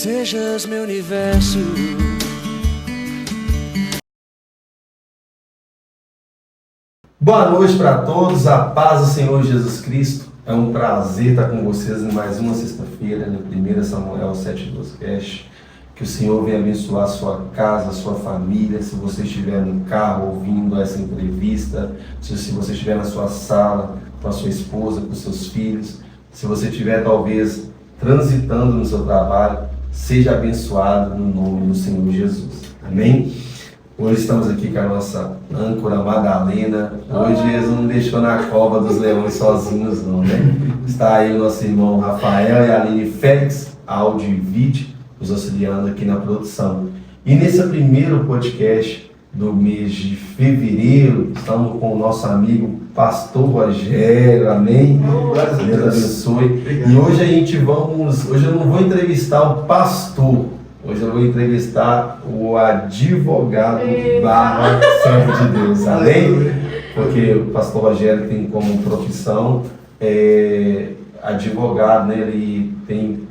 sejas meu universo. Boa noite para todos, a paz do Senhor Jesus Cristo. É um prazer estar com vocês em mais uma sexta-feira, no 1 Samuel 7:12 Cast. Que o Senhor venha abençoar a sua casa, a sua família. Se você estiver no carro ouvindo essa entrevista, se você estiver na sua sala, com a sua esposa, com os seus filhos, se você estiver talvez transitando no seu trabalho, seja abençoado no nome do Senhor Jesus. Amém? Hoje estamos aqui com a nossa âncora Madalena. Hoje eles não deixou na cova dos leões sozinhos não, né? Está aí o nosso irmão Rafael e a Aline Félix, áudio e vídeo, nos auxiliando aqui na produção. E nesse primeiro podcast do mês de fevereiro, estamos com o nosso amigo Pastor Rogério, amém? Deus abençoe. Obrigado. E hoje hoje eu não vou entrevistar o pastor, hoje eu vou entrevistar o advogado barra servo de Deus, amém? Porque o pastor Rogério tem como profissão advogado, né? Ele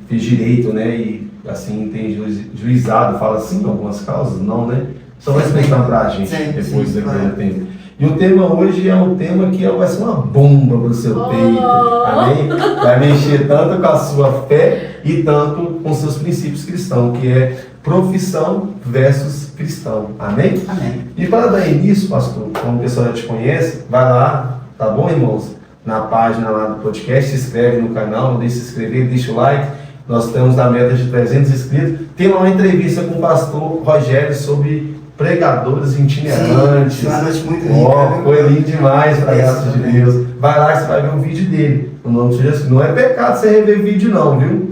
fez direito, né? E assim tem juizado, fala assim em algumas causas, não, né? Só vai explicar pra gente depois do tempo. E o tema hoje é um tema que vai ser uma bomba pro seu peito, amém? Vai mexer tanto com a sua fé e tanto com seus princípios cristãos, que é profissão versus cristão, amém? Amém. E para dar início, pastor, como o pessoal já te conhece, vai lá, tá bom, irmãos? Na página lá do podcast, se inscreve no canal, não deixe de se inscrever, deixa o like. Nós temos a meta de 300 inscritos. Tem uma entrevista com o pastor Rogério sobre pregadores itinerantes. Sim, uma noite muito linda. Foi lindo demais, para a graça de Deus. Vai lá que você vai ver o vídeo dele. O nome de Jesus. Não é pecado você rever vídeo não, viu?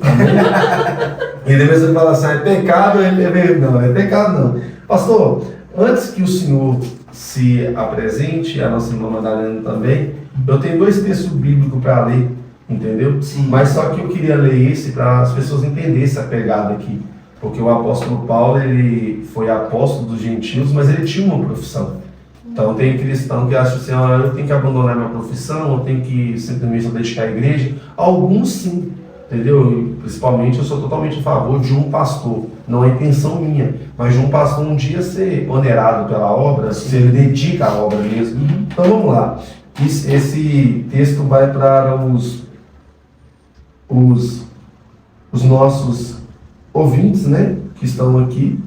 E depois você fala assim, é pecado rever? Não, é pecado não. Pastor, antes que o senhor se apresente, a nossa irmã Madalena também, eu tenho 2 textos bíblicos para ler, entendeu? Sim. Mas só que eu queria ler esse para as pessoas entenderem essa pegada aqui. Porque o apóstolo Paulo, ele foi apóstolo dos gentios, mas ele tinha uma profissão. Então tem cristão que acha assim, eu tenho que abandonar minha profissão, eu tenho que simplesmente dedicar à igreja. Alguns sim, entendeu? Principalmente eu sou totalmente a favor de um pastor. Não é intenção minha, mas de um pastor um dia ser onerado pela obra, se ele dedica à obra mesmo. Então vamos lá. Esse texto vai para os nossos ouvintes, né, que estão aqui,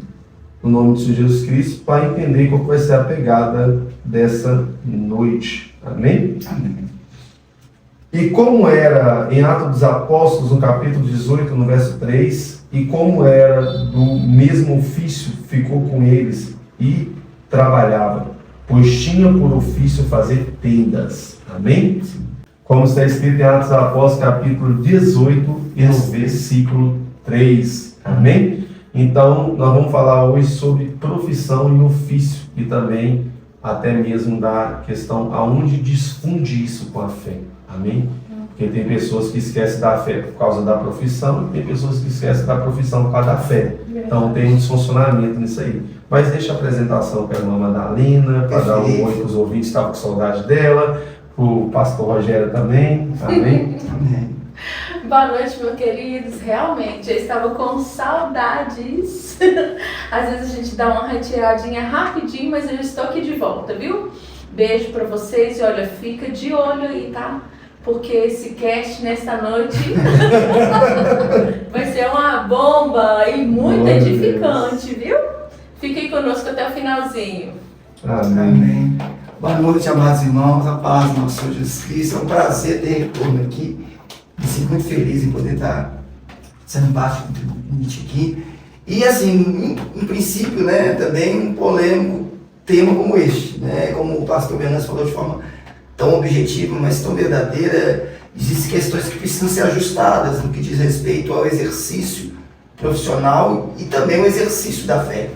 no nome de Jesus Cristo, para entender qual vai ser a pegada dessa noite. Amém? Amém. E como era em Atos dos Apóstolos, no capítulo 18, no verso 3, e como era do mesmo ofício, ficou com eles e trabalhava, pois tinha por ofício fazer tendas. Amém? Como está escrito em Atos dos Apóstolos, capítulo 18, e no versículo 3. Amém? Então, nós vamos falar hoje sobre profissão e ofício e também até mesmo da questão aonde desfunde isso com a fé. Amém? Porque tem pessoas que esquecem da fé por causa da profissão e tem pessoas que esquecem da profissão por causa da fé. Então, tem um desfuncionamento nisso aí. Mas deixa a apresentação para a irmã Madalena, para dar um oi para os ouvintes, estava com saudade dela, para o pastor Rogério também. Amém? Amém. Boa noite, meus queridos. Realmente, eu estava com saudades. Às vezes a gente dá uma retiradinha rapidinho, mas eu estou aqui de volta, viu? Beijo pra vocês e olha, fica de olho aí, tá? Porque esse cast nesta noite vai ser uma bomba e muito edificante, viu? Fiquem conosco até o finalzinho. Amém. Boa noite, amados irmãos, a paz do nosso Senhor Jesus Cristo. É um prazer ter retorno aqui. Me sinto muito feliz em poder estar sendo parte do contribuinte aqui. E assim, em princípio, né, também um polêmico tema como este, né, como o pastor Venâncio falou de forma tão objetiva, mas tão verdadeira. Existem questões que precisam ser ajustadas no que diz respeito ao exercício profissional e também o exercício da fé.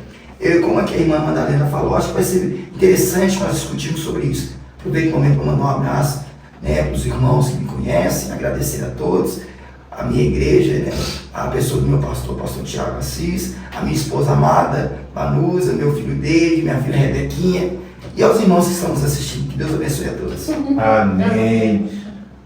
Como aqui a irmã Madalena falou, acho que vai ser interessante nós discutirmos sobre isso. Aproveito o momento para mandar um abraço, né, para os irmãos que me conhecem, agradecer a todos, a minha igreja, né, a pessoa do meu pastor, pastor Tiago Assis, a minha esposa amada, Vanusa, meu filho David, minha filha Rebequinha, e aos irmãos que estão nos assistindo. Que Deus abençoe a todos. Amém.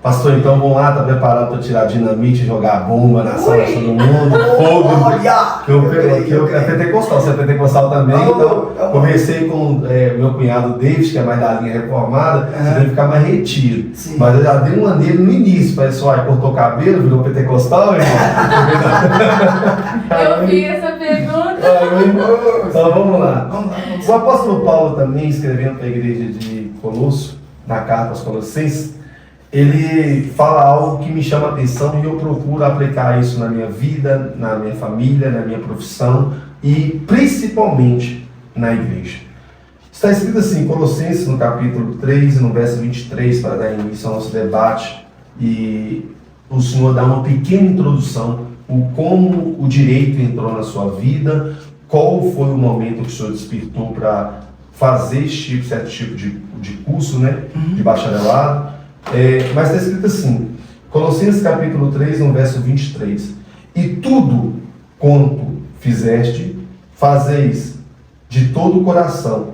Pastor, então vamos lá, tá preparado para tirar dinamite, jogar bomba na sala de todo mundo, fogo. Olha! Que eu é pentecostal, você é pentecostal também, então conversei com meu cunhado David, que é mais da linha reformada, você deve ficar mais retido. Sim. Mas eu já dei uma nele no início, falei só, cortou o cabelo, virou pentecostal, irmão? Eu vi essa pergunta. Então vamos lá. Vamos lá. O apóstolo Paulo também, escrevendo para a igreja de Colosso, na carta aos Colossenses, ele fala algo que me chama a atenção e eu procuro aplicar isso na minha vida, na minha família, na minha profissão e principalmente na igreja. Está escrito assim, Colossenses no capítulo 3, no verso 23, para dar início ao nosso debate, e o Senhor dá uma pequena introdução, o como o direito entrou na sua vida, qual foi o momento que o Senhor despertou para fazer certo tipo de curso, né, de bacharelado. Mas está escrito assim, Colossenses capítulo 3, no verso 23, e tudo quanto fizeste, fazeis de todo o coração,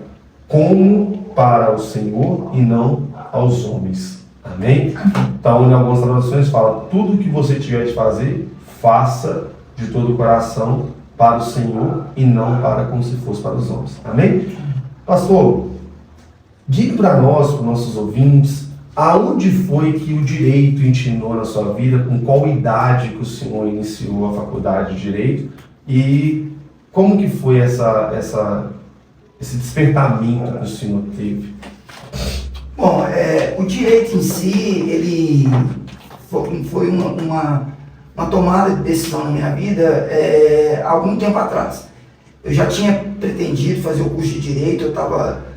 como para o Senhor e não aos homens. Amém? Então, em algumas traduções fala, tudo que você tiver de fazer, faça de todo o coração para o Senhor e não para como se fosse para os homens. Amém? Pastor, diga para nós, para os nossos ouvintes, aonde foi que o direito intinou na sua vida, com qual idade que o senhor iniciou a faculdade de Direito e como que foi esse despertamento que o senhor teve? Bom, o direito em si, ele foi uma tomada de decisão na minha vida há algum tempo atrás. Eu já tinha pretendido fazer o curso de Direito, eu estava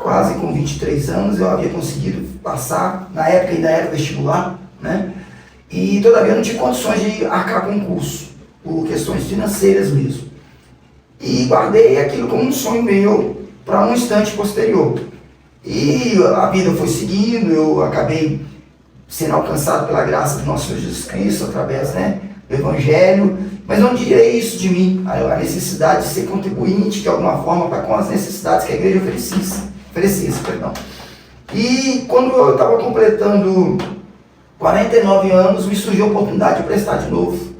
quase com 23 anos, eu havia conseguido passar, na época ainda era vestibular, né? E todavia não tinha condições de arcar com o curso, por questões financeiras mesmo. E guardei aquilo como um sonho meu para um instante posterior. E a vida foi seguindo, eu acabei sendo alcançado pela graça do nosso Senhor Jesus Cristo, através, né, do Evangelho, mas não diria isso de mim, a necessidade de ser contribuinte de alguma forma para com as necessidades que a igreja oferecesse. E quando eu estava completando 49 anos, me surgiu a oportunidade de prestar de novo,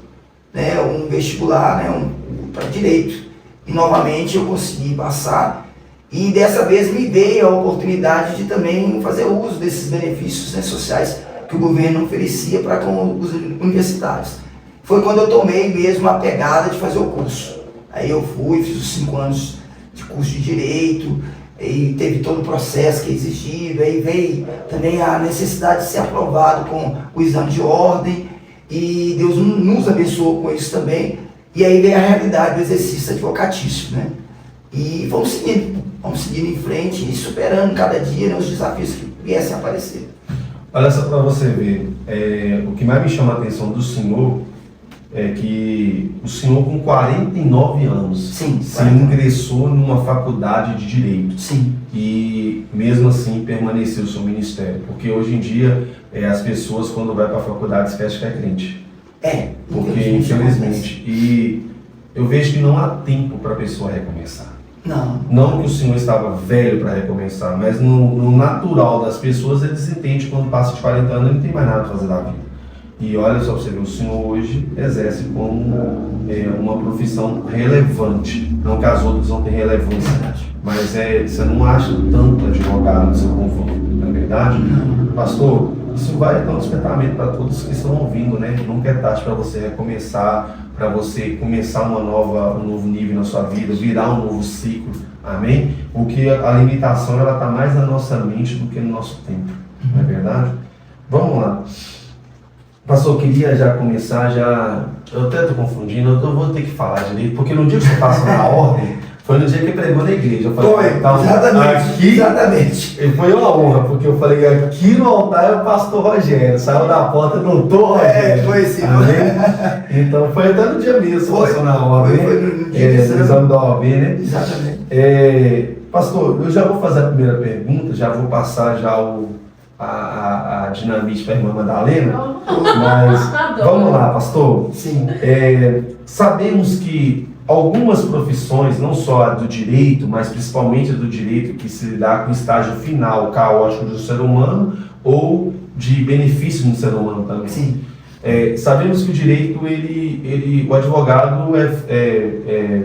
né, um vestibular, né, para Direito. E novamente eu consegui passar, e dessa vez me veio a oportunidade de também fazer uso desses benefícios, né, sociais que o governo oferecia para com os universitários. Foi quando eu tomei mesmo a pegada de fazer o curso. Aí eu fui, fiz os 5 anos de curso de Direito, e teve todo o processo que é exigido, aí veio também a necessidade de ser aprovado com o exame de ordem, e Deus nos abençoou com isso também, e aí veio a realidade do exercício advocatício, né? E vamos seguindo em frente e superando cada dia, né, os desafios que viessem a aparecer. Olha só para você ver, o que mais me chama a atenção do senhor é que o senhor com 49 anos, Sim, se ingressou numa faculdade de Direito. Sim. E mesmo assim permaneceu o seu ministério, porque hoje em dia as pessoas quando vai para a faculdade esquecem que é crente. Porque infelizmente, e eu vejo que não há tempo para a pessoa recomeçar. Não que o senhor estava velho para recomeçar, mas no natural das pessoas eles entendem que quando passa de 40 anos ele não tem mais nada a fazer da vida. E olha só para você ver, o senhor hoje exerce como uma profissão relevante. Não que as outras não tenham relevância, mas você não acha tanto advogado no seu convívio, não é verdade? Pastor, isso vai dar um despertamento para todos que estão ouvindo, né? Nunca é tarde para você recomeçar, para você começar um novo nível na sua vida, virar um novo ciclo, amém? Porque a limitação ela está mais na nossa mente do que no nosso tempo, não é verdade? Vamos lá. Pastor, eu queria já começar, eu até estou confundindo, eu vou ter que falar direito, porque no dia que você passa na ordem, foi no dia que pregou na igreja. Eu falei, então, exatamente. Foi uma honra, porque eu falei, aqui no altar é o pastor Rogério, saiu da porta do doutor Rogério. Foi sim. Então foi até no dia mesmo, você passou na ordem. Foi no dia do exame da OAB, né? Exatamente. Pastor, eu já vou fazer a primeira pergunta, já vou passar já a dinamite para a irmã Madalena, mas vamos lá, pastor. Sim. Sabemos que algumas profissões, não só a do direito, mas principalmente a do direito que se dá com o estágio final caótico do ser humano ou de benefício no ser humano também. Sim. Sabemos que o direito, o advogado é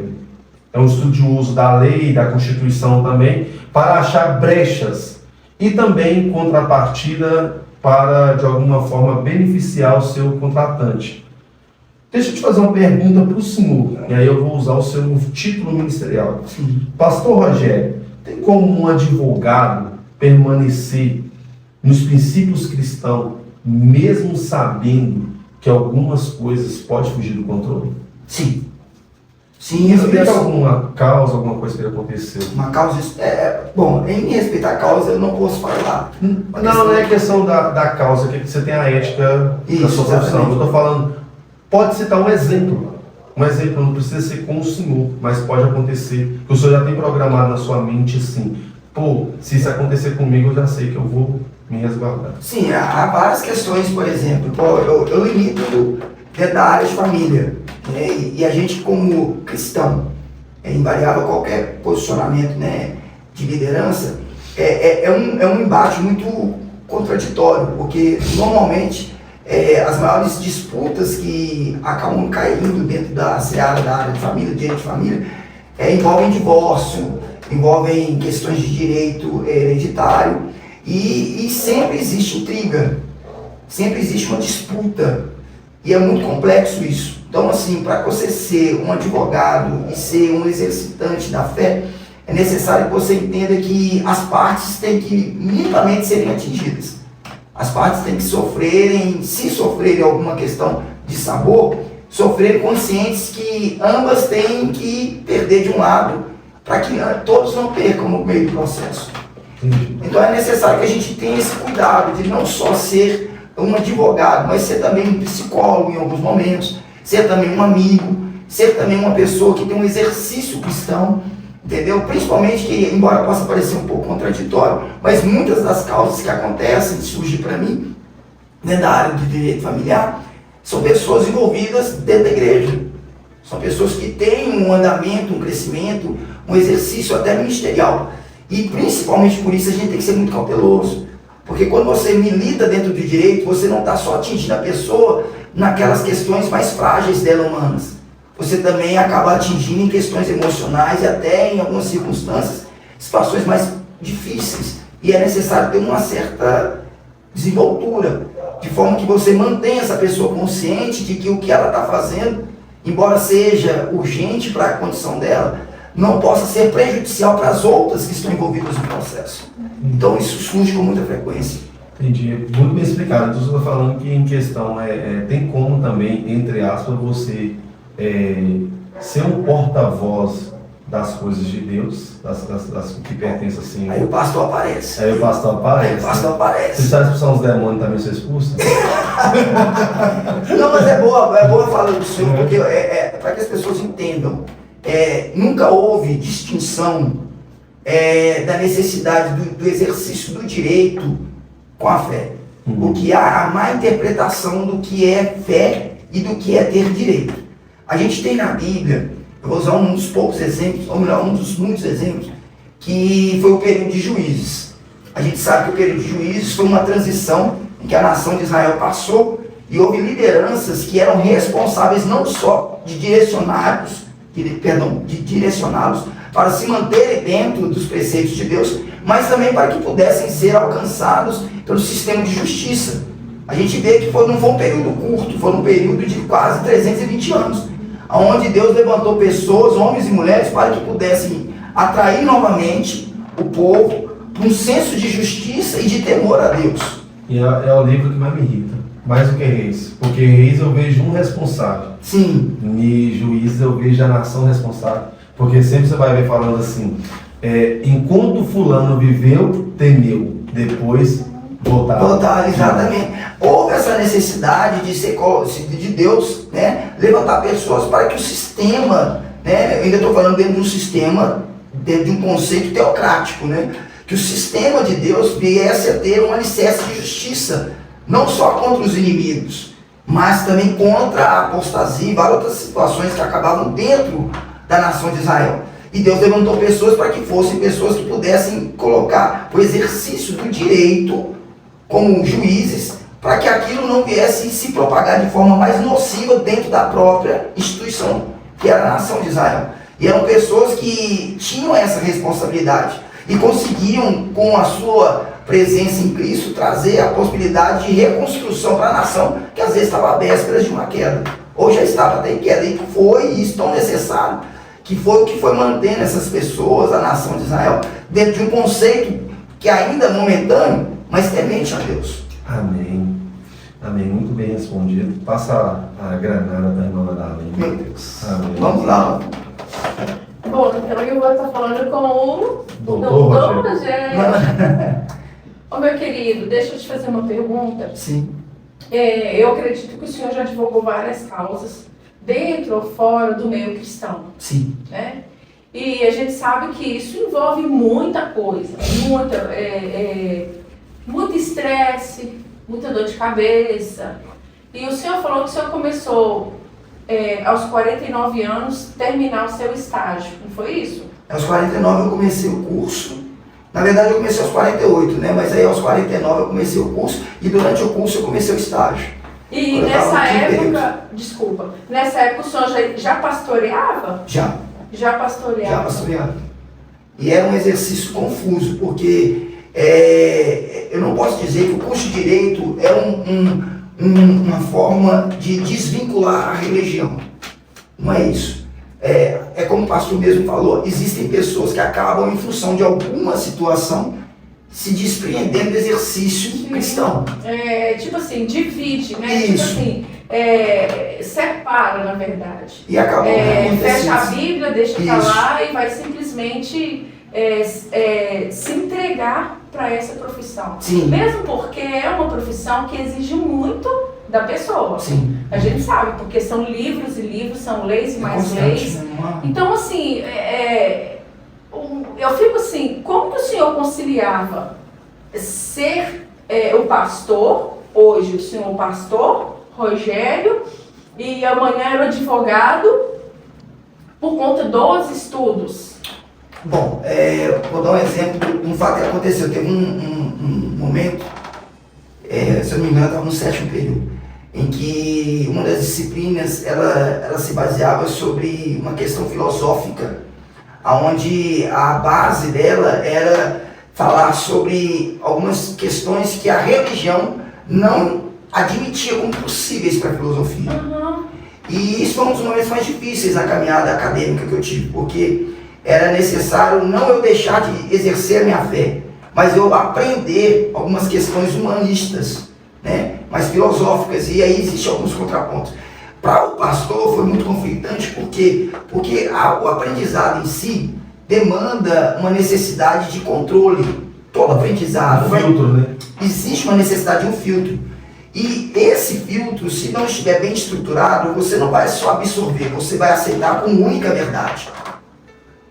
um estudioso da lei, da Constituição também, para achar brechas e também contrapartida para, de alguma forma, beneficiar o seu contratante. Deixa eu te fazer uma pergunta para o senhor, e aí eu vou usar o seu título ministerial. Sim. Pastor Rogério, tem como um advogado permanecer nos princípios cristãos, mesmo sabendo que algumas coisas podem fugir do controle? Sim. Sim, Você tem alguma causa, alguma coisa que aconteceu? uma causa. Bom, em respeitar a causa, eu não posso falar. Não é questão da causa, que você tem a ética da Isso, sua profissão. exatamente. Eu estou falando, pode citar um exemplo. Um exemplo não precisa ser com o senhor, mas pode acontecer, que o senhor já tem programado na sua mente assim, se isso acontecer comigo, eu já sei que eu vou me resguardar. Sim, há várias questões, por exemplo, eu limito dentro da área de família, né? E a gente, como cristão, é invariável qualquer posicionamento, né, de liderança, é um embate muito contraditório, porque normalmente as maiores disputas que acabam caindo dentro da seara da área de família, direito de família, envolvem divórcio, envolvem questões de direito hereditário, e sempre existe intriga, sempre existe uma disputa, e é muito complexo isso. Então, assim, para você ser um advogado e ser um exercitante da fé, é necessário que você entenda que as partes têm que minimamente serem atingidas. As partes têm que sofrerem, se sofrerem alguma questão de sabor, sofrerem conscientes que ambas têm que perder de um lado, para que todos não percam no meio do processo. Então é necessário que a gente tenha esse cuidado de não só ser um advogado, mas ser também um psicólogo em alguns momentos, ser também um amigo, ser também uma pessoa que tem um exercício cristão, entendeu? Principalmente que, embora possa parecer um pouco contraditório, mas muitas das causas que acontecem, surgem para mim, dentro da área do direito familiar, são pessoas envolvidas dentro da igreja. São pessoas que têm um andamento, um crescimento, um exercício até ministerial. E principalmente por isso a gente tem que ser muito cauteloso. Porque quando você milita dentro do direito, você não está só atingindo a pessoa naquelas questões mais frágeis dela humanas. Você também acaba atingindo em questões emocionais e até em algumas circunstâncias, situações mais difíceis. E é necessário ter uma certa desenvoltura, de forma que você mantenha essa pessoa consciente de que o que ela está fazendo, embora seja urgente para a condição dela, não possa ser prejudicial para as outras que estão envolvidas no processo. Então isso surge com muita frequência. Entendi, muito bem explicado. Então você está falando que em questão tem como também, entre aspas, você ser um porta-voz das coisas de Deus, das que pertencem assim. Aí o pastor aparece. Aí o pastor aparece. Você sabe expulsar os demônios também, você expulsa? Não, mas é boa falar do Senhor, porque para que as pessoas entendam. Nunca houve distinção da necessidade do exercício do direito com a fé. O que há a má interpretação do que é fé e do que é ter direito. A gente tem na Bíblia, eu vou usar um dos poucos exemplos, ou melhor, um dos muitos exemplos, que foi o período de Juízes. A gente sabe que o período de Juízes foi uma transição em que a nação de Israel passou e houve lideranças que eram responsáveis não só de direcioná-los para se manterem dentro dos preceitos de Deus, mas também para que pudessem ser alcançados pelo sistema de justiça. A gente vê que não foi um período curto, foi um período de quase 320 anos, onde Deus levantou pessoas, homens e mulheres, para que pudessem atrair novamente o povo para um senso de justiça e de temor a Deus. E é o livro que mais me irrita, mais do que Reis, porque Reis eu vejo um responsável. Sim. E Juízes eu vejo a nação responsável, porque sempre você vai ver falando assim, enquanto fulano viveu, temeu, depois voltar, exatamente. Houve essa necessidade de Deus, né, levantar pessoas para que o sistema, né, eu ainda estou falando dentro de um sistema, dentro de um conceito teocrático, né, que o sistema de Deus viesse a ter um alicerce de justiça, não só contra os inimigos, mas também contra a apostasia e várias outras situações que acabavam dentro da nação de Israel. E Deus levantou pessoas para que fossem pessoas que pudessem colocar o exercício do direito como juízes, para que aquilo não viesse se propagar de forma mais nociva dentro da própria instituição, que era a nação de Israel. E eram pessoas que tinham essa responsabilidade e conseguiam, com a sua presença em Cristo, trazer a possibilidade de reconstrução para a nação, que às vezes estava à véspera de uma queda, ou já estava até em queda, e foi isso tão necessário, que foi o que foi mantendo essas pessoas, a nação de Israel, dentro de um conceito que ainda é momentâneo, mas temente a Deus. Amém. Amém. Muito bem respondido. Passa a granada da irmã Madalena. Meu Deus. Amém. Vamos lá. Bom, então eu vou estar falando com o Doutor Rogério. Ô meu querido, deixa eu te fazer uma pergunta. Sim. Eu acredito que o senhor já advogou várias causas, dentro ou fora do meio cristão, Sim. né? E a gente sabe que isso envolve muita coisa, muito estresse, muita dor de cabeça. E o senhor falou que o senhor começou aos 49 anos terminar o seu estágio, não foi isso? Aos 49 eu comecei o curso. Na verdade eu comecei aos 48, né? Mas aí aos 49 eu comecei o curso e durante o curso eu comecei o estágio. E nessa época, desculpa, nessa época o senhor já pastoreava? Já. Já pastoreava. Já pastoreava. E era um exercício confuso, porque eu não posso dizer que o curso de Direito é uma forma de desvincular a religião. Não é isso. É como o pastor mesmo falou, existem pessoas que acabam, em função de alguma situação, se despreendendo do exercício cristão. Tipo assim, divide, né? Isso. Tipo assim, separa, na verdade. E acabam Fecha a Bíblia, deixa pra Isso. lá e vai simplesmente se entregar para essa profissão. Sim. Mesmo porque é uma profissão que exige muito da pessoa. Sim. A gente sabe, porque são livros e livros, são leis e mais constante, leis. né? Então, assim, eu fico assim, como que o senhor conciliava ser o pastor, hoje o senhor o pastor, Rogério, e amanhã era o advogado, por conta dos estudos? Bom, vou dar um exemplo de um fato que aconteceu. Teve um momento, se eu não me engano, estava no 7º período, em que uma das disciplinas ela se baseava sobre uma questão filosófica, onde a base dela era falar sobre algumas questões que a religião não admitia como possíveis para a filosofia. Uhum. E isso foi um dos momentos mais difíceis na caminhada acadêmica que eu tive, porque era necessário não eu deixar de exercer a minha fé, mas eu aprender algumas questões humanistas, né, mais filosóficas, e aí existem alguns contrapontos. Para o pastor foi muito conflitante, porque o aprendizado em si demanda uma necessidade de controle. Todo aprendizado Filtro, né? existe uma necessidade de um filtro. E esse filtro, se não estiver bem estruturado, você não vai só absorver, você vai aceitar como única verdade.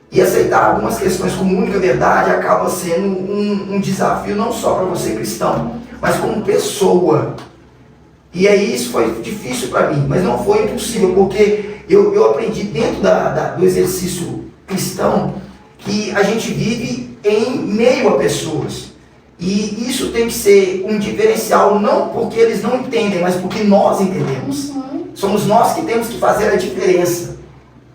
E aceitar algumas questões como única verdade acaba sendo um desafio não só para você cristão, mas como pessoa. E aí isso foi difícil para mim, mas não foi impossível, porque eu aprendi dentro do exercício cristão que a gente vive em meio a pessoas. E isso tem que ser um diferencial, não porque eles não entendem, mas porque nós entendemos. Uhum. Somos nós que temos que fazer a diferença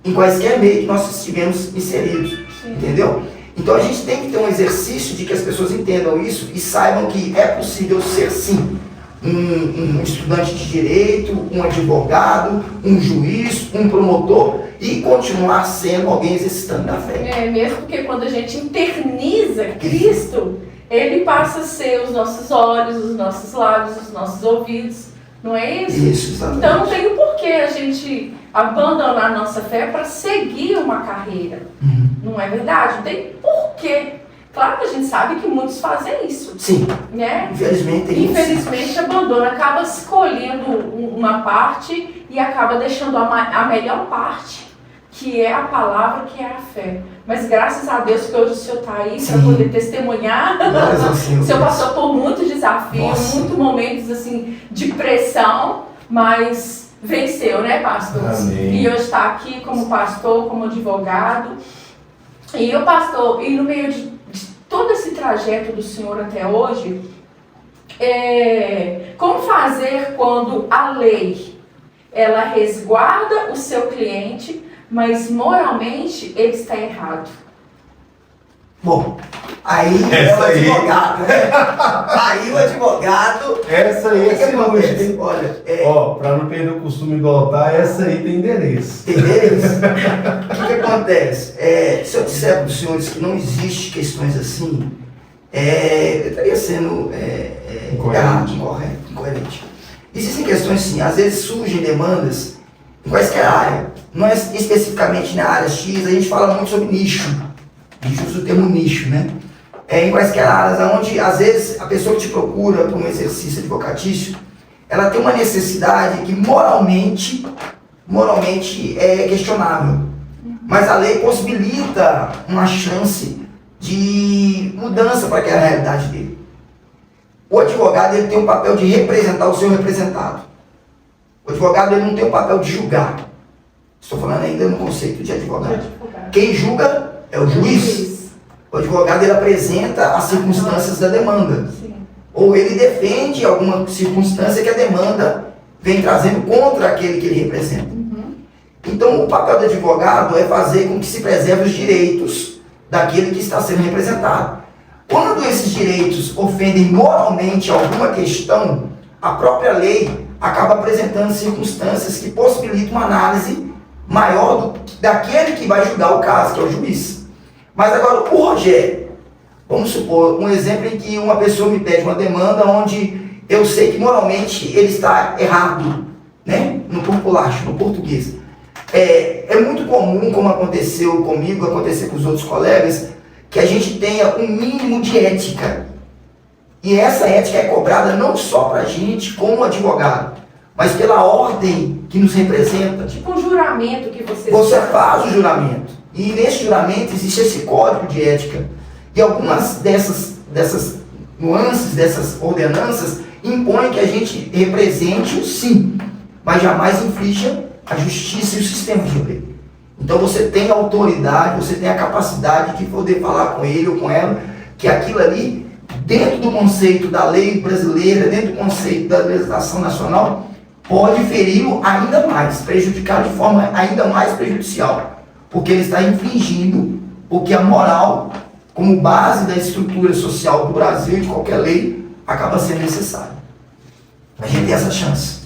em quaisquer meio que nós estivemos inseridos. Sim. Entendeu? Então a gente tem que ter um exercício de que as pessoas entendam isso e saibam que é possível ser sim um estudante de direito, um advogado, um juiz, um promotor e continuar sendo alguém exercitando na fé. Mesmo porque quando a gente interniza Cristo, Ele passa a ser os nossos olhos, os nossos lábios, os nossos ouvidos, não é isso? Isso, exatamente. Então não tem o porquê a gente abandonar a nossa fé para seguir uma carreira. Uhum. Não é verdade? Não tem porquê. Claro que a gente sabe que muitos fazem isso, Sim, né? infelizmente tem isso. Infelizmente abandona, acaba escolhendo uma parte e acaba deixando a melhor parte, que é a palavra, que é a fé. Mas graças a Deus que hoje o senhor está aí para Sim. poder testemunhar. Glórias ao Senhor. O senhor passou por muitos desafios, Nossa. muitos momentos assim, de pressão, mas venceu, né, pastor? Amém. E hoje está aqui como pastor, como advogado. E o pastor, e no meio de todo esse trajeto do senhor até hoje, Como fazer quando a lei ela resguarda o seu cliente, mas moralmente ele está errado? Bom, aí é o advogado, né? Aí o advogado... Essa aí O que acontece? Olha, Ó, pra não perder o costume do altar, essa aí tem endereço. Entendeu? O que acontece? Se eu disser para os senhores que não existe questões assim, eu estaria sendo errado, incorreto, incoerente. Existem questões sim, às vezes surgem demandas em quaisquer área. Não é especificamente na área X, a gente fala muito sobre nicho. A gente usa o termo nicho, né? Em quaisquer áreas, onde às vezes a pessoa que te procura para um exercício advocatício, ela tem uma necessidade que moralmente é questionável. Mas a lei possibilita uma chance de mudança para aquela realidade dele. O advogado ele tem o papel de representar o seu representado. O advogado ele não tem o papel de julgar. Estou falando ainda no conceito de advogado. Quem julga é o juiz. O advogado ele apresenta as circunstâncias da demanda. Sim. Ou ele defende alguma circunstância que a demanda vem trazendo contra aquele que ele representa. Então, o papel do advogado é fazer com que se preserve os direitos daquele que está sendo representado. Quando esses direitos ofendem moralmente alguma questão, a própria lei acaba apresentando circunstâncias que possibilitam uma análise maior daquele que vai julgar o caso, que é o juiz. Mas agora, o Rogério, vamos supor, um exemplo em que uma pessoa me pede uma demanda onde eu sei que moralmente ele está errado, né? No populacho, no português. É muito comum, como aconteceu comigo, acontecer com os outros colegas, que a gente tenha um mínimo de ética. E essa ética é cobrada não só para a gente como advogado, mas pela ordem que nos representa. Tipo um juramento que você faz o juramento. E nesse juramento existe esse código de ética. E algumas dessas nuances, dessas ordenanças, impõem que a gente represente o sim, mas jamais infrinja a justiça e o sistema de lei. Então você tem a autoridade, você tem a capacidade de poder falar com ele ou com ela que aquilo ali, dentro do conceito da lei brasileira, dentro do conceito da legislação nacional, pode feri-lo ainda mais, prejudicar de forma ainda mais prejudicial, porque ele está infringindo o que a moral, como base da estrutura social do Brasil e de qualquer lei, acaba sendo necessário. A gente tem essa chance.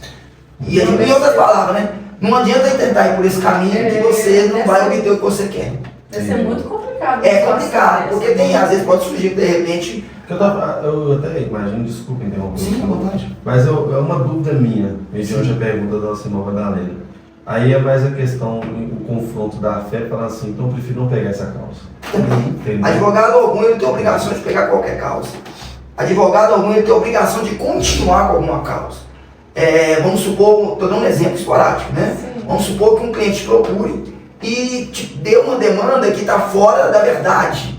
E a gente, em outras palavras, né? Não adianta tentar ir por esse caminho que você não vai obter o que você quer. Deve ser muito complicado. É complicado, porque tem, às vezes pode surgir de repente. Eu até imagino, desculpa interromper. Sim, à vontade. Mas é uma dúvida minha, mediante a pergunta da nossa irmã Madalena. Aí é mais a questão, o confronto da fé, falar assim, então eu prefiro não pegar essa causa. Também. Advogado algum ele tem obrigação de pegar qualquer causa. Advogado algum ele tem obrigação de continuar com alguma causa. Vamos supor, estou dando um exemplo esporádico, né? Sim. Vamos supor que um cliente procure e te dê uma demanda que está fora da verdade.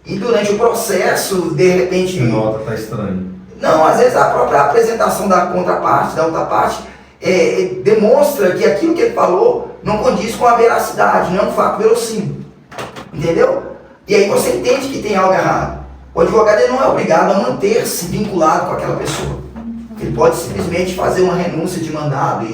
E durante o processo, de repente... A nota está estranha. Não, às vezes a própria apresentação da contraparte, da outra parte, demonstra que aquilo que ele falou não condiz com a veracidade, não é um fato verossímil. Entendeu? E aí você entende que tem algo errado. O advogado ele não é obrigado a manter-se vinculado com aquela pessoa. Ele pode simplesmente fazer uma renúncia de mandado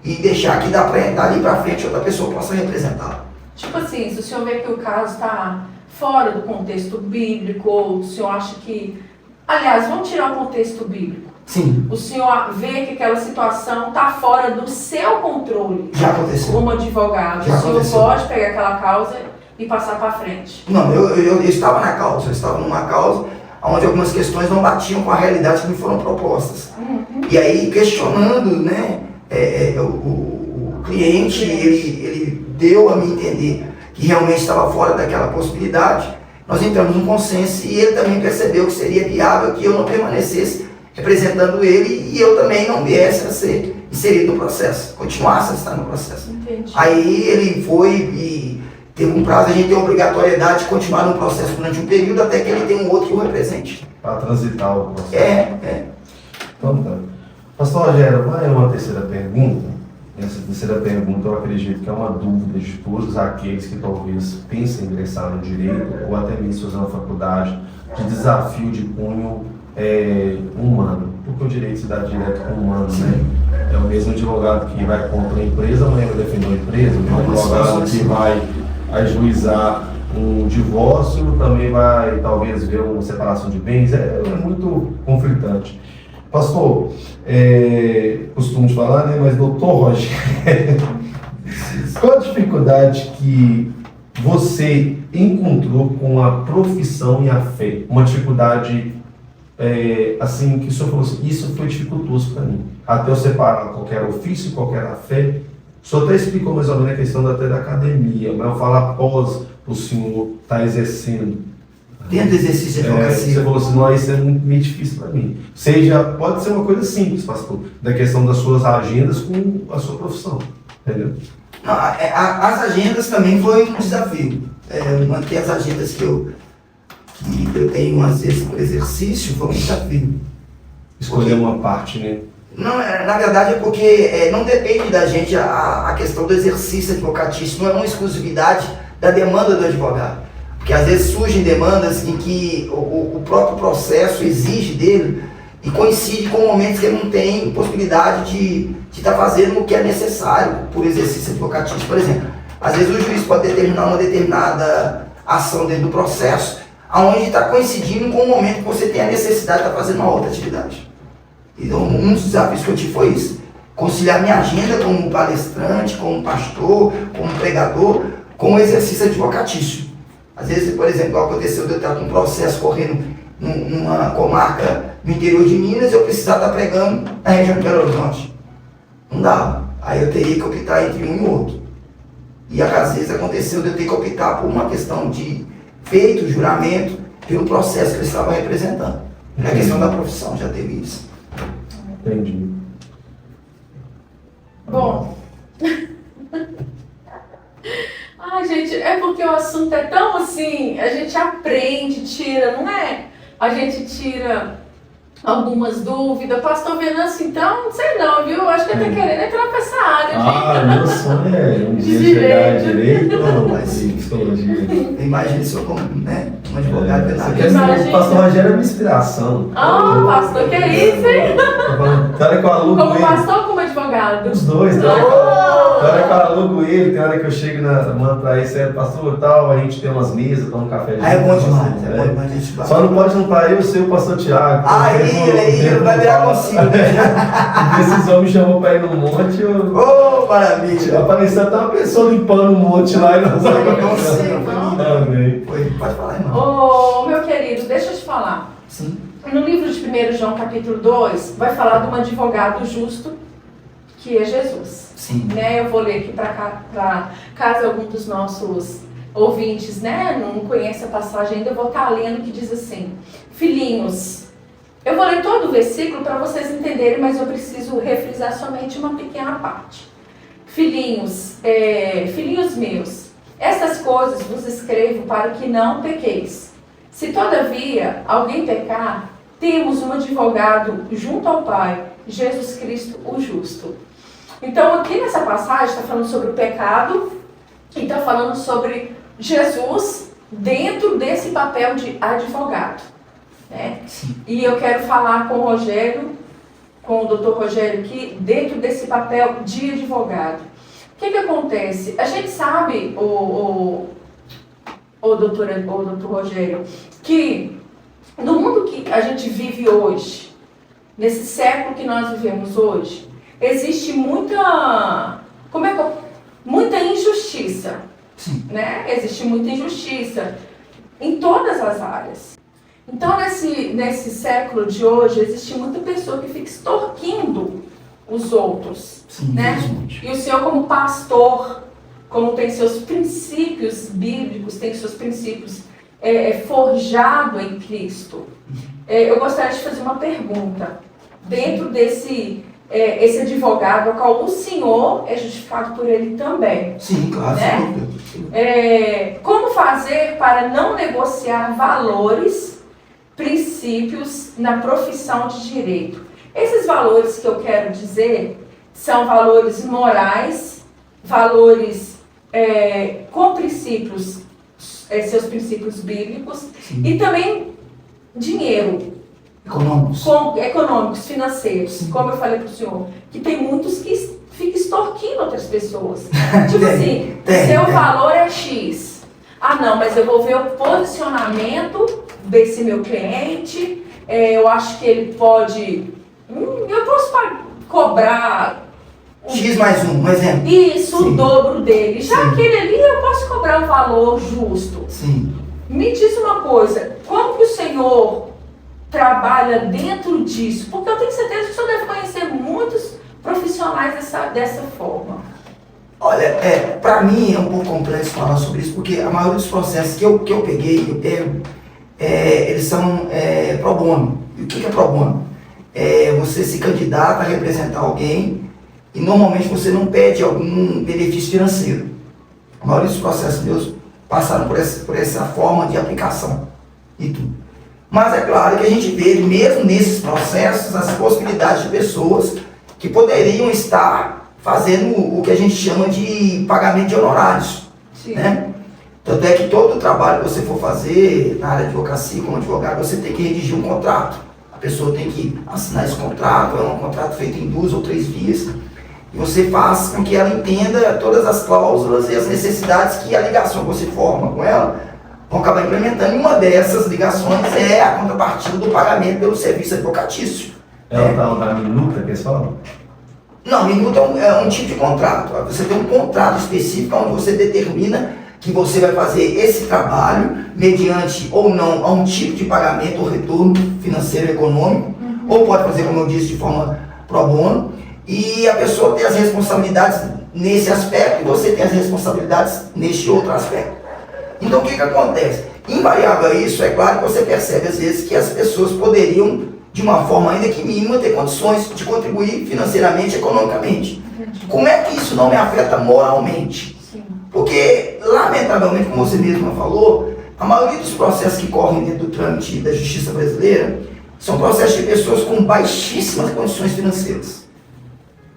e deixar que dali para frente outra pessoa possa representá-lo. Tipo assim, se o senhor vê que o caso está fora do contexto bíblico, ou o senhor acha que... Aliás, vamos tirar o contexto bíblico. Sim. O senhor vê que aquela situação está fora do seu controle. Já aconteceu. Como advogado, Já o senhor aconteceu. pode pegar aquela causa e passar para frente. Não, eu estava na causa, eu estava numa causa onde algumas questões não batiam com a realidade que me foram propostas. E aí, questionando, né, o cliente, ele deu a me entender que realmente estava fora daquela possibilidade. Nós entramos num consenso e ele também percebeu que seria viável que eu não permanecesse representando ele e eu também não viesse a ser inserido no processo, continuasse a estar no processo. Entendi. Aí ele foi e teve um prazo, a gente tem a obrigatoriedade de continuar no processo durante um período até que ele tenha um outro que o represente. Para transitar o processo. Então tá. Pastor Rogério, vai uma terceira pergunta. Essa terceira pergunta eu acredito que é uma dúvida de todos aqueles que talvez pensem em ingressar no direito ou até mesmo fazer uma faculdade de desafio de cunho humano. Porque o direito se dá direto com o humano, né? É o mesmo advogado que vai contra a empresa, amanhã vai defender a empresa, o advogado que vai ajuizar um divórcio também vai talvez ver uma separação de bens, é muito conflitante. Pastor, costumo falar, né, mas doutor Rogério, qual a dificuldade que você encontrou com a profissão e a fé? Uma dificuldade assim, que o senhor falou assim, isso foi dificultoso para mim, até eu separar qualquer ofício, qualquer fé. O senhor até explicou mais ou menos a questão até da academia, mas eu falo após o senhor estar exercendo. Dentro do exercício de advocacia. Você falou assim, não, isso é meio difícil para mim. Pode ser uma coisa simples, pastor, da questão das suas agendas com a sua profissão, entendeu? Não, as agendas também foi um desafio. Manter as agendas que eu tenho, às vezes, por exercício, foi um desafio. Escolher uma parte, né? Não, na verdade é porque não depende da gente a questão do exercício advocatício, não é uma exclusividade da demanda do advogado. Porque às vezes surgem demandas em que o próprio processo exige dele e coincide com momentos que ele não tem possibilidade de estar fazendo o que é necessário por exercício advocatício. Por exemplo, às vezes o juiz pode determinar uma determinada ação dentro do processo, onde está coincidindo com o momento que você tem a necessidade de estar fazendo uma outra atividade. Então, um dos desafios que eu tive foi isso: conciliar minha agenda como palestrante, como pastor, como pregador, com o exercício advocatício. Às vezes, por exemplo, aconteceu de eu estar com um processo correndo numa comarca no interior de Minas e eu precisava estar pregando na região de Belo Horizonte. Não dava. Aí eu teria que optar entre um e outro. E às vezes aconteceu de eu ter que optar por uma questão de feito, juramento, pelo processo que eles estavam representando. Na questão da profissão, já teve isso. Entendi. Bom. Ai, gente, é porque o assunto é tão assim, a gente aprende, tira, não é? A gente tira algumas dúvidas. Pastor Venâncio, então, não sei não, viu? Acho que ele tá querendo entrar pra essa área. Meu sonho é um dia chegar a direito ou psicologia. Imagina se eu como, né? Um advogado O pastor Rogério é minha inspiração. Pastor, que é isso, hein? Tem hora que eu alugo Como ele. pastor ou como advogado? Os dois, tem hora que eu alugo ele, tem hora que eu chego mando pra ele, sério, pastor, tal, a gente tem umas mesas, toma um café. É bom demais, é bom demais a gente vai. Só não pode juntar eu, o seu, o pastor Tiago. Aí vai virar consigo. Esses homens chamam pra ir no monte. Maravilha. Apareceu até uma pessoa limpando o monte lá e nós Amém. Pode falar, irmão. Meu querido, deixa eu te falar. Sim. No livro de 1 João, capítulo 2, vai falar de um advogado justo, que é Jesus. Sim. Né? Eu vou ler aqui para caso algum dos nossos ouvintes, né, não conhece a passagem ainda, eu vou estar lendo, que diz assim: filhinhos, eu vou ler todo o versículo para vocês entenderem, mas eu preciso refrisar somente uma pequena parte. Filhinhos, filhinhos meus, estas coisas vos escrevo para que não pequeis. Se todavia alguém pecar, temos um advogado junto ao Pai, Jesus Cristo o justo. Então aqui nessa passagem está falando sobre o pecado e está falando sobre Jesus dentro desse papel de advogado, né? E eu quero falar com o Rogério, com o doutor Rogério aqui, dentro desse papel de advogado. O que acontece? A gente sabe, o doutor Rogério, que no mundo que a gente vive hoje, nesse século que nós vivemos hoje, existe muita injustiça, né? Existe muita injustiça em todas as áreas. Então, nesse século de hoje, existe muita pessoa que fica extorquindo os outros, né? E o senhor, como pastor, como tem seus princípios bíblicos, tem seus princípios forjado em Cristo, eu gostaria de fazer uma pergunta. Dentro esse advogado, ao qual o senhor é justificado por ele também. Sim, claro. Né? Como fazer para não negociar valores, princípios na profissão de direito? Esses valores que eu quero dizer são valores morais, valores com princípios, seus princípios bíblicos, e também dinheiro. econômicos, financeiros, como eu falei para o senhor, que tem muitos que ficam extorquindo outras pessoas. Tipo assim, seu valor é X. Ah não, mas eu vou ver o posicionamento desse meu cliente, eu acho que ele pode... eu posso cobrar... X mais um exemplo. Isso, Sim. O dobro dele. Já Sim. aquele ali eu posso cobrar um valor justo. Sim. Me diz uma coisa, como que o senhor trabalha dentro disso? Porque eu tenho certeza que o senhor deve conhecer muitos profissionais dessa forma. Olha, para mim é um pouco complexo falar sobre isso, porque a maioria dos processos que eu pego, eles são pro bono. E o que é pro bono? Você se candidata a representar alguém e normalmente você não pede algum benefício financeiro. A maioria dos processos meus passaram por essa forma de aplicação e tudo. Mas é claro que a gente vê, mesmo nesses processos, as possibilidades de pessoas que poderiam estar fazendo o que a gente chama de pagamento de honorários. Né? Tanto é que todo o trabalho que você for fazer na área de advocacia como advogado, você tem que redigir um contrato. A pessoa tem que assinar esse contrato, é um contrato feito em 2 ou 3 vias. E você faz com que ela entenda todas as cláusulas e as necessidades que a ligação que você forma com ela vão acabar implementando. E uma dessas ligações é a contrapartida do pagamento pelo serviço advocatício. É o tal da minuta que eles falam? Não, minuta é um tipo de contrato. Você tem um contrato específico onde você determina que você vai fazer esse trabalho mediante ou não a um tipo de pagamento ou retorno financeiro econômico, ou pode fazer, como eu disse, de forma pro bono, e a pessoa tem as responsabilidades nesse aspecto e você tem as responsabilidades neste outro aspecto. Então o que acontece? Invariável a isso, é claro que você percebe às vezes que as pessoas poderiam, de uma forma ainda que mínima, ter condições de contribuir financeiramente, economicamente. Como é que isso não me afeta moralmente? Porque, lamentavelmente, como você mesma falou, a maioria dos processos que correm dentro do trâmite da justiça brasileira são processos de pessoas com baixíssimas condições financeiras.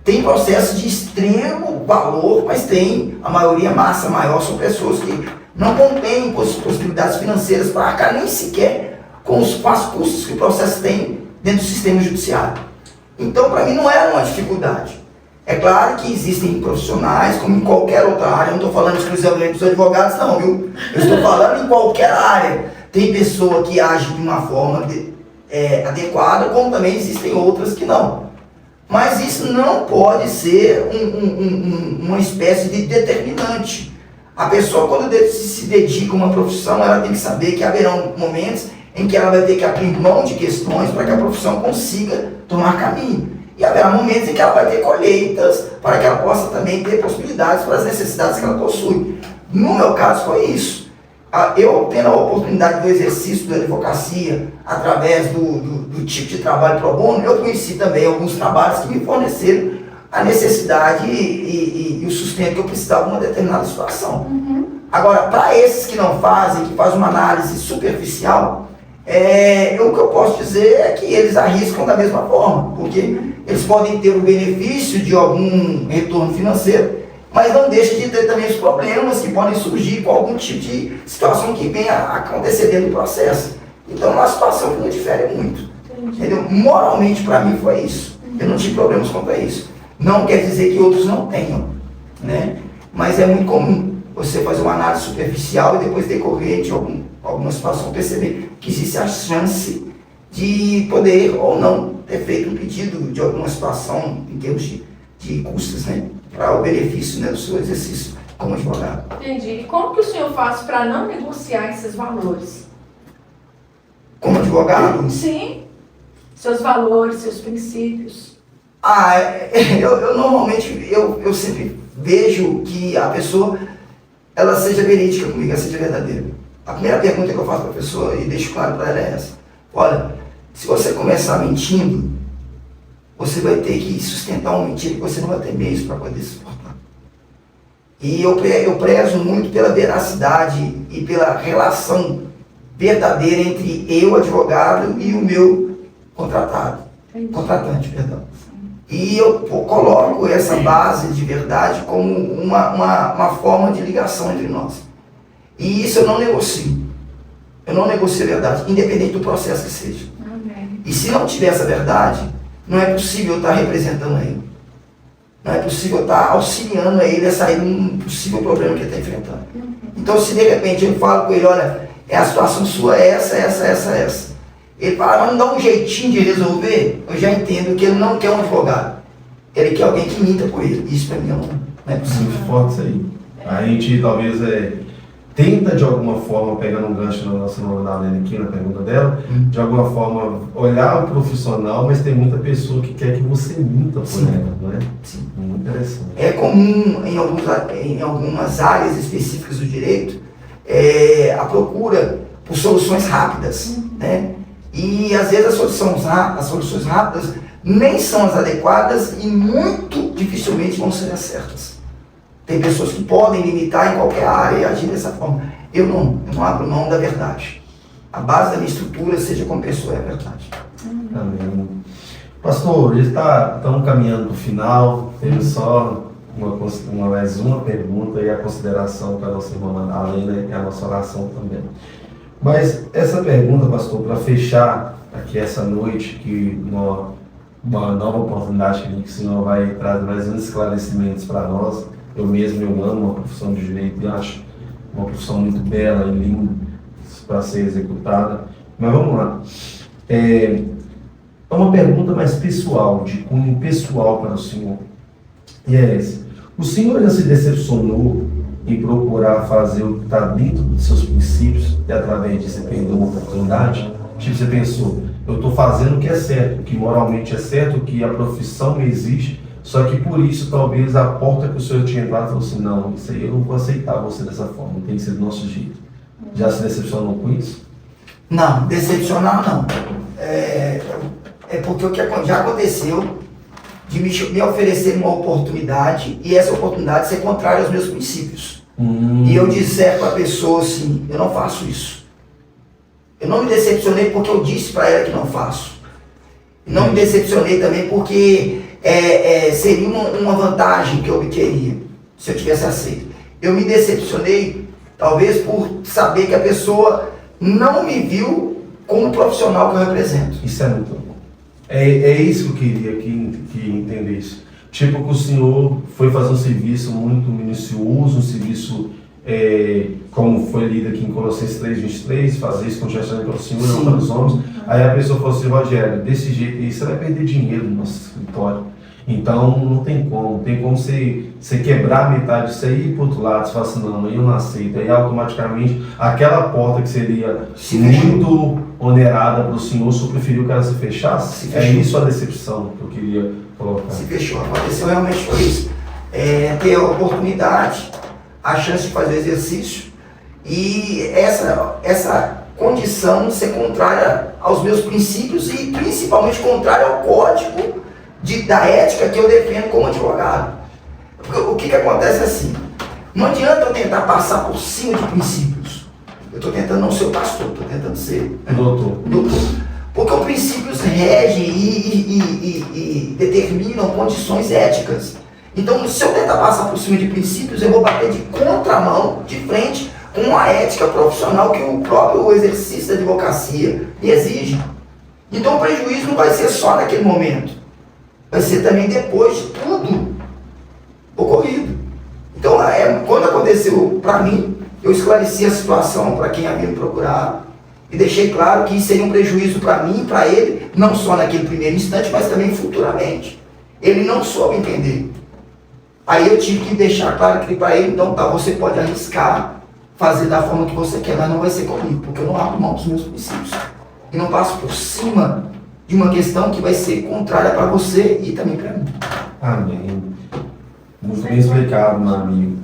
Tem processos de extremo valor, mas tem, a maioria, massa maior, são pessoas que não contêm possibilidades financeiras para arcar nem sequer com os custos que o processo tem dentro do sistema judiciário. Então, para mim, não é uma dificuldade. É claro que existem profissionais, como em qualquer outra área, eu não estou falando exclusivamente dos advogados, não, viu? Eu estou falando em qualquer área. Tem pessoa que age de uma forma adequada, como também existem outras que não. Mas isso não pode ser uma espécie de determinante. A pessoa, quando se dedica a uma profissão, ela tem que saber que haverão momentos em que ela vai ter que abrir mão de questões para que a profissão consiga tomar caminho. E haverá momentos em que ela vai ter colheitas para que ela possa também ter possibilidades para as necessidades que ela possui. No meu caso foi isso. Eu tendo a oportunidade do exercício da advocacia através do tipo de trabalho pro bono, eu conheci também alguns trabalhos que me forneceram a necessidade e o sustento que eu precisava em uma determinada situação. Agora, para esses que não fazem, que fazem uma análise superficial, o que eu posso dizer é que eles arriscam da mesma forma, porque eles podem ter o benefício de algum retorno financeiro, mas não deixa de ter também os problemas que podem surgir com algum tipo de situação que venha a acontecer dentro do processo. Então é uma situação que não difere muito. Entendeu? Moralmente, para mim, foi isso. Eu não tive problemas quanto a isso. Não quer dizer que outros não tenham, né? Mas é muito comum você fazer uma análise superficial e depois decorrer de alguma situação perceber que existe a chance de poder ou não ter feito um pedido de alguma situação em termos de custos, né? Para o benefício, né, do seu exercício como advogado. Entendi. E como que o senhor faz para não negociar esses valores? Como advogado? Sim. Seus valores, seus princípios. Eu normalmente, eu sempre vejo que a pessoa, ela seja verídica comigo, ela seja verdadeira. A primeira pergunta que eu faço para a pessoa, e deixo claro para ela, é essa. Olha, se você começar mentindo, você vai ter que sustentar uma mentira que você não vai ter meios para poder suportar. E eu prezo muito pela veracidade e pela relação verdadeira entre eu, advogado, e o meu contratante, perdão. E eu coloco essa base de verdade como uma forma de ligação entre nós. E isso eu não negocio. Eu não negocio a verdade, independente do processo que seja. Amém. E se não tiver essa verdade, não é possível eu estar representando ele. Não é possível eu estar auxiliando ele a sair de um possível problema que ele está enfrentando. Então, se de repente eu falo com ele, olha, a situação sua é essa. Ele fala, mas não dá um jeitinho de resolver, eu já entendo que ele não quer um advogado. Ele quer alguém que minta por ele. Isso para mim não é possível. Muito forte isso aí. A gente talvez tenta de alguma forma, pegando um gancho na nossa irmã Madalena aqui, na pergunta dela, de alguma forma olhar o profissional, mas tem muita pessoa que quer que você minta por ela, não é? Sim. Muito interessante. É comum em algumas áreas específicas do direito a procura por soluções rápidas, né? E às vezes as soluções rápidas nem são as adequadas e muito dificilmente vão ser as certas. Tem pessoas que podem limitar em qualquer área e agir dessa forma. Eu não abro mão da verdade. A base da minha estrutura, seja como pessoa, é a verdade. Amém. Pastor, já estamos caminhando para o final. Temos só mais uma pergunta e a consideração para a nossa irmã Madalena e a nossa oração também. Mas essa pergunta, pastor, para fechar aqui essa noite, que uma nova oportunidade que o Senhor vai trazer mais uns esclarecimentos para nós. Eu mesmo amo a profissão de direito e acho uma profissão muito bela e linda para ser executada. Mas vamos lá. É uma pergunta mais pessoal, de cunho pessoal para o Senhor. E é essa. O Senhor já se decepcionou em procurar fazer o que está dentro dos seus princípios e através disso perdeu uma oportunidade? Tipo, você pensou, eu estou fazendo o que é certo, o que moralmente é certo, o que a profissão me exige, só que por isso talvez a porta que o Senhor tinha entrado falou assim, não, isso aí eu não vou aceitar você dessa forma, tem que ser do nosso jeito. Já se decepcionou com isso? Não, decepcionar não. É porque o que já aconteceu de me oferecer uma oportunidade e essa oportunidade ser contrária aos meus princípios. E eu disser para a pessoa assim, eu não faço isso. Eu não me decepcionei porque eu disse para ela que não faço. Não me decepcionei também porque seria uma vantagem que eu obteria se eu tivesse aceito. Eu me decepcionei talvez por saber que a pessoa não me viu como profissional que eu represento. Isso é muito bom. É isso que eu queria que entendesse. Tipo que o Senhor foi fazer um serviço muito minucioso, um serviço, como foi lido aqui em Colossenses 3:23, fazer isso com gestão para o Senhor e não para os homens. Aí a pessoa falou assim, Rogério, desse jeito aí você vai perder dinheiro no nosso escritório. Então não tem como você quebrar metade disso aí e ir para o outro lado, você fala assim, não, eu não aceito. Aí automaticamente aquela porta que seria muito onerada para o Senhor, o Senhor preferiu que ela se fechasse? É isso a decepção que eu queria colocar. Se fechou, aconteceu realmente foi isso. Ter a oportunidade, a chance de fazer o exercício e essa condição ser contrária aos meus princípios e principalmente contrária ao código da ética que eu defendo como advogado. Porque o que acontece assim, não adianta eu tentar passar por cima de princípios. Eu estou tentando não ser o pastor, estou tentando ser doutor. Porque os princípios regem e determinam condições éticas. Então, se eu tentar passar por cima de princípios, eu vou bater de contramão, de frente, com a ética profissional que o próprio exercício da advocacia me exige. Então, o prejuízo não vai ser só naquele momento. Vai ser também depois de tudo ocorrido. Então, quando aconteceu para mim, eu esclareci a situação para quem havia me procurado e deixei claro que isso seria um prejuízo para mim e para ele, não só naquele primeiro instante, mas também futuramente. Ele não soube entender. Aí eu tive que deixar claro que para ele, então, tá, você pode arriscar fazer da forma que você quer, mas não vai ser comigo, porque eu não abro mão dos meus princípios. E não passo por cima de uma questão que vai ser contrária para você e também para mim. Amém. Muito bem explicado, meu amigo.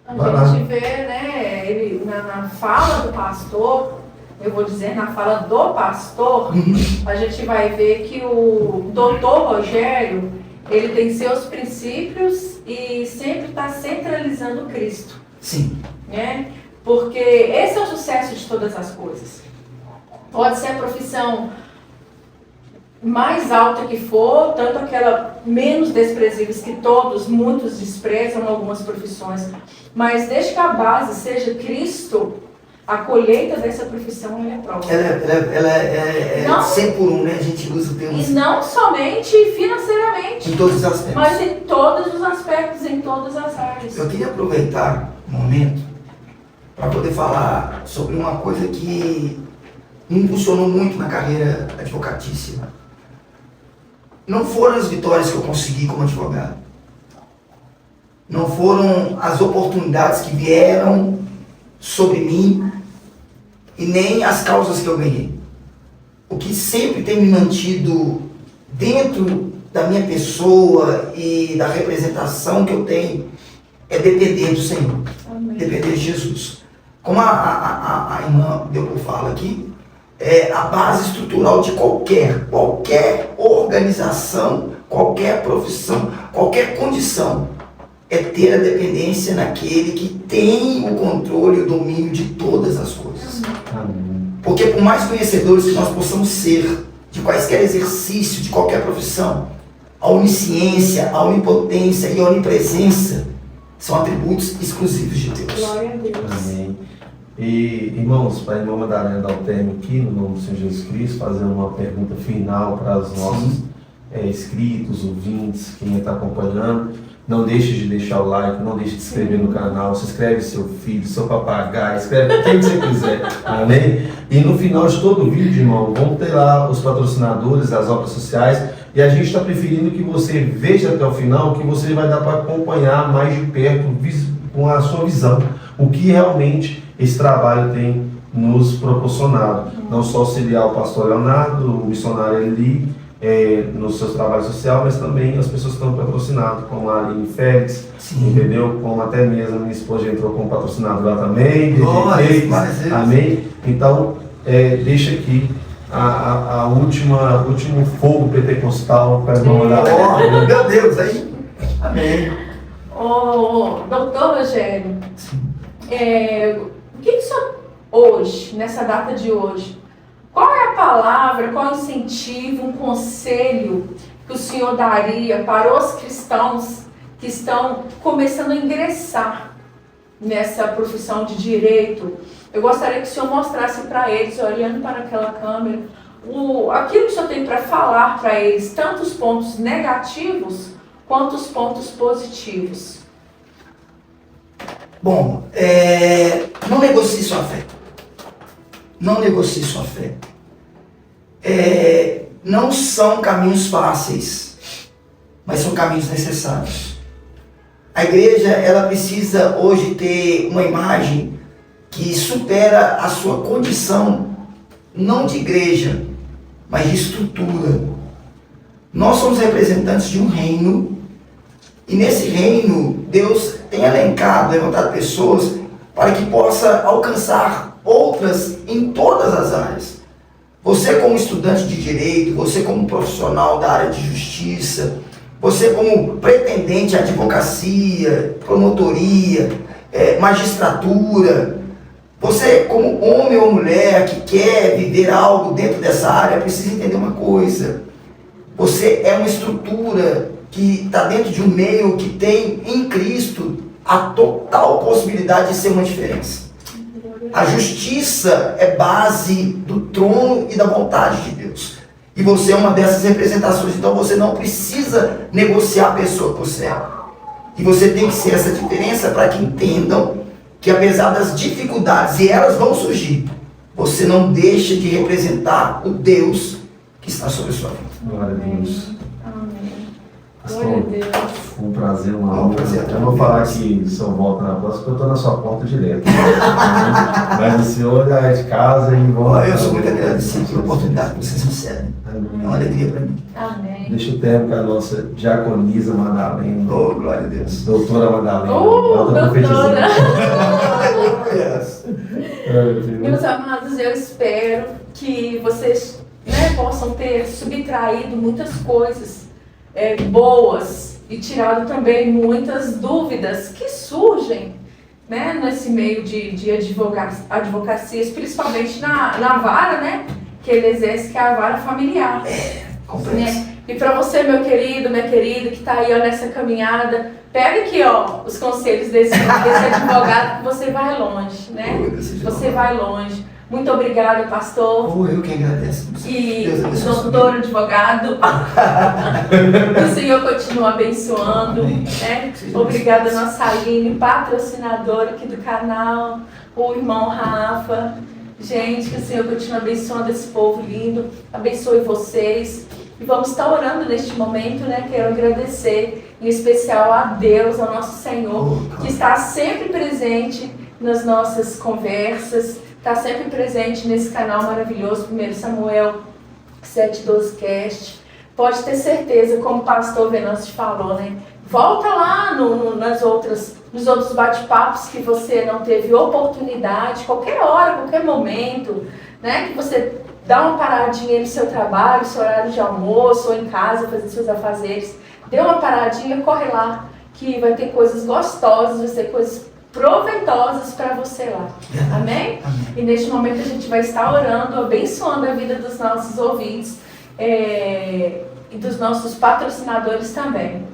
A gente vê, né, ele, na fala do pastor, eu vou dizer, na fala do pastor, a gente vai ver que o doutor Rogério, ele tem seus princípios e sempre está centralizando Cristo. Sim. Né? Porque esse é o sucesso de todas as coisas. Pode ser a profissão mais alta que for, tanto aquela menos desprezível que muitos desprezam algumas profissões, mas desde que a base seja Cristo, a colheita dessa profissão ela é própria. Ela é Não. 100 por 1, né? A gente usa o termo E não somente financeiramente, em todos os aspectos. mas em todos os aspectos, em todas as áreas. Eu queria aproveitar o momento para poder falar sobre uma coisa que me impulsionou muito na carreira advocatícia. Não foram as vitórias que eu consegui como advogado. Não foram as oportunidades que vieram sobre mim e nem as causas que eu ganhei. O que sempre tem me mantido dentro da minha pessoa e da representação que eu tenho é depender do Senhor. Amém. Depender de Jesus. Como a irmã Deus fala aqui, é a base estrutural de qualquer organização, qualquer profissão, qualquer condição, é ter a dependência naquele que tem o controle e o domínio de todas as coisas. Amém. Porque por mais conhecedores que nós possamos ser de quaisquer exercício, de qualquer profissão, a onisciência, a onipotência e a onipresença são atributos exclusivos de Deus. Glória a Deus. Amém. E, irmãos, para a irmã Madalena dar o termo aqui, no nome do Senhor Jesus Cristo, fazer uma pergunta final para os nossos inscritos, ouvintes, quem está acompanhando. Não deixe de deixar o like, não deixe de se inscrever no canal, se inscreve seu filho, seu papagaio, escreve quem você quiser, amém? E no final de todo o vídeo, irmão, vamos ter lá os patrocinadores, as obras sociais, e a gente está preferindo que você veja até o final, que você vai dar para acompanhar mais de perto, com a sua visão, o que realmente esse trabalho tem nos proporcionado. Não só auxiliar o pastor Leonardo, o missionário Eli, no seu trabalho social, mas também as pessoas que estão patrocinadas, como a Aline Félix, entendeu? Como até mesmo a minha esposa já entrou como patrocinadora também, amém? Então, deixa aqui último fogo pentecostal para não olhar. Oh, meu Deus, aí, amém. Doutor Rogério, o que o senhor hoje, nessa data de hoje, qual é a palavra, qual é o incentivo, um conselho que o senhor daria para os cristãos que estão começando a ingressar nessa profissão de direito? Eu gostaria que o senhor mostrasse para eles, olhando para aquela câmera, aquilo que o senhor tem para falar para eles, tanto os pontos negativos quanto os pontos positivos. Bom, não negocie sua fé. Não negocie sua fé. Não são caminhos fáceis, mas são caminhos necessários. A igreja, ela precisa hoje ter uma imagem que supera a sua condição, não de igreja, mas de estrutura. Nós somos representantes de um reino, e nesse reino, Deus tem levantado pessoas para que possa alcançar outras em todas as áreas. Você como estudante de direito, você como profissional da área de justiça, você como pretendente à advocacia, promotoria, magistratura, você como homem ou mulher que quer viver algo dentro dessa área, precisa entender uma coisa. Você é uma estrutura que está dentro de um meio que tem em Cristo a total possibilidade de ser uma diferença. A justiça é base do trono e da vontade de Deus. E você é uma dessas representações. Então você não precisa negociar a pessoa que você é. E você tem que ser essa diferença para que entendam que apesar das dificuldades, e elas vão surgir, você não deixa de representar o Deus que está sobre a sua vida. Glória a Deus. Amém. Pastor, Glória a Deus. foi um prazer, uma Um honra. prazer, Eu vou falar que o senhor volta na próxima, porque eu estou na sua porta direto. Mas o senhor já é de casa e vamos. Eu sou muito agradecido pela oportunidade que vocês recebem. É uma alegria para mim. Amém. Deixa o termo com a nossa diaconisa Madalena. Oh, glória a Deus. Doutora Madalena. Doutora. Meus Profetizando. amados, eu espero que vocês possam ter subtraído muitas coisas boas e tirado também muitas dúvidas que surgem nesse meio de advocacias, principalmente na vara, que ele exerce, que é a vara familiar. Complexo. E para você, meu querido, minha querida, que está aí ó, nessa caminhada, pega aqui ó, os conselhos desse advogado que você vai longe, né? Você vai longe. Muito obrigada, pastor. Eu que agradeço. E doutor advogado. O Senhor continua abençoando. Né? Obrigada, nossa Aline, patrocinadora aqui do canal. O irmão Rafa. Gente, que o Senhor continue abençoando esse povo lindo. Abençoe vocês. E vamos estar orando neste momento, né? Quero agradecer, em especial a Deus, ao nosso Senhor, que está sempre presente nas nossas conversas, está sempre presente nesse canal maravilhoso, 1 Samuel 7:12 Cast. Pode ter certeza, como o pastor Venâncio falou, né? Volta lá nos outros bate-papos que você não teve oportunidade, qualquer hora, qualquer momento, né? Que você dá uma paradinha no seu trabalho, no seu horário de almoço, ou em casa, fazendo seus afazeres. Dê uma paradinha, corre lá, que vai ter coisas gostosas, vai ter coisas proveitosas para você lá. Amém? E neste momento a gente vai estar orando, abençoando a vida dos nossos ouvintes e dos nossos patrocinadores também.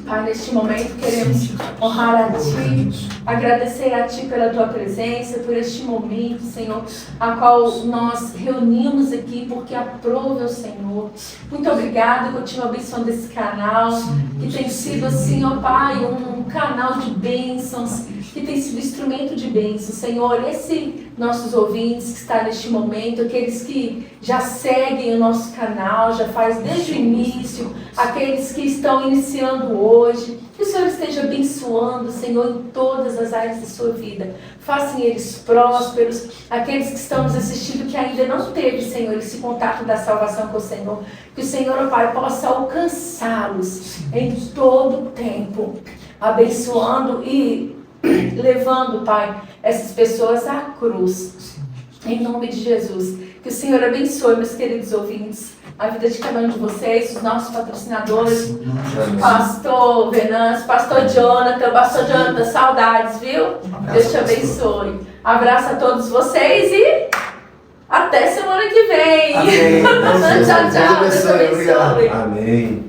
Pai, neste momento queremos honrar a Ti, agradecer a Ti pela Tua presença, por este momento, Senhor, a qual nós reunimos aqui porque aprova o Senhor. Muito obrigada, continua abençoando esse canal, que tem sido assim, ó Pai, um canal de bênçãos, que tem sido instrumento de bênçãos. Senhor, nossos ouvintes que estão neste momento, aqueles que já seguem o nosso canal, já faz desde o início, aqueles que estão iniciando hoje, que o Senhor esteja abençoando, Senhor, em todas as áreas da sua vida. Façam eles prósperos, aqueles que estão nos assistindo que ainda não teve, Senhor, esse contato da salvação com o Senhor, que o Senhor, ó Pai, possa alcançá-los em todo o tempo, abençoando e levando, Pai, essas pessoas à cruz. Em nome de Jesus. Que o Senhor abençoe, meus queridos ouvintes, a vida de cada um de vocês, os nossos patrocinadores, pastor Venâncio, pastor Jonathan, saudades, viu? Deus te abençoe. Abraço a todos vocês e até semana que vem. Amém. Tchau, tchau. Deus abençoe. Amém.